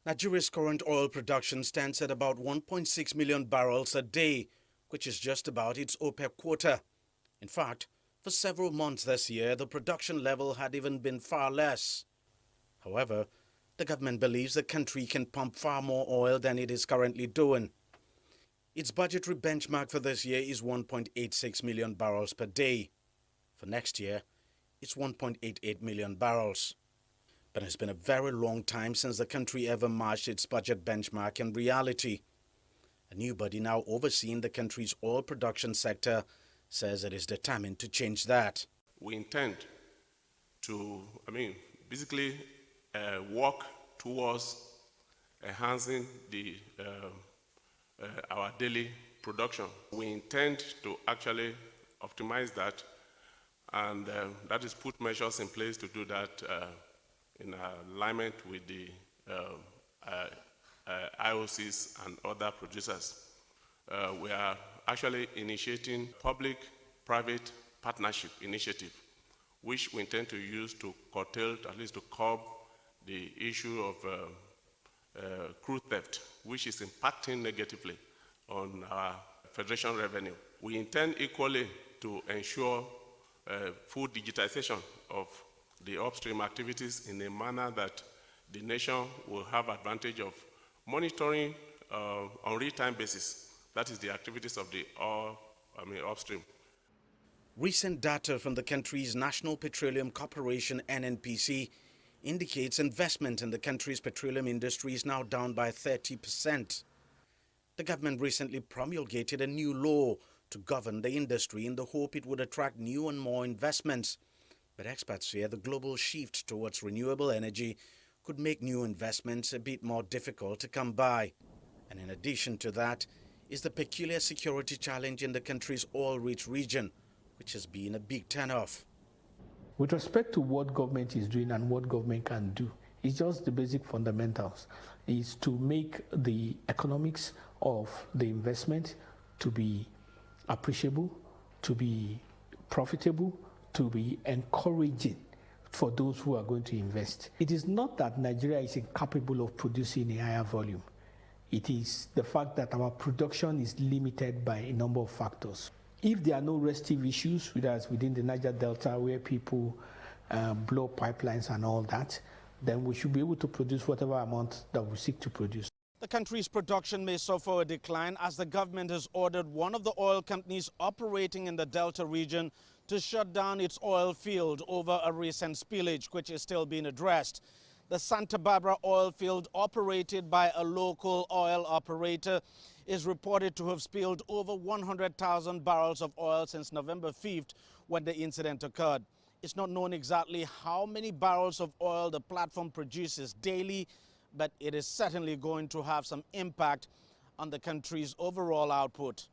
Nigeria's current oil production stands at about 1.6 million barrels a day, which is just about its OPEC quota. In fact, for several months this year, the production level had even been far less. However, the government believes the country can pump far more oil than it is currently doing. Its budgetary benchmark for this year is 1.86 million barrels per day. For next year, it's 1.88 million barrels. But it's been a very long time since the country ever matched its budget benchmark in reality. A new body now overseeing the country's oil production sector says it is determined to change that. We intend to, basically work towards enhancing our daily production. We intend to actually optimize that, and that is put measures in place to do that in alignment with the IOCs and other producers. We are actually initiating public-private partnership initiative, which we intend to use to curtail, at least to curb the issue of crude theft, which is impacting negatively on our federation revenue. We intend equally to ensure full digitization of the upstream activities in a manner that the nation will have advantage of monitoring on real-time basis. That is the activities of the upstream. Recent data from the country's National Petroleum Corporation, NNPC, indicates investment in the country's petroleum industry is now down by 30%. The government recently promulgated a new law to govern the industry in the hope it would attract new and more investments. But experts fear the global shift towards renewable energy could make new investments a bit more difficult to come by. And in addition to that is the peculiar security challenge in the country's oil-rich region, which has been a big turn-off. With respect to what government is doing and what government can do, it's just the basic fundamentals, is to make the economics of the investment to be appreciable, to be profitable, to be encouraging for those who are going to invest. It is not that Nigeria is incapable of producing a higher volume. It is the fact that our production is limited by a number of factors. If there are no restive issues, within the Niger Delta where people blow pipelines and all that, then we should be able to produce whatever amount that we seek to produce. The country's production may suffer a decline as the government has ordered one of the oil companies operating in the Delta region to shut down its oil field over a recent spillage, which is still being addressed. The Santa Barbara oil field, operated by a local oil operator, is reported to have spilled over 100,000 barrels of oil since November 5th when the incident occurred. It's not known exactly how many barrels of oil the platform produces daily, but it is certainly going to have some impact on the country's overall output.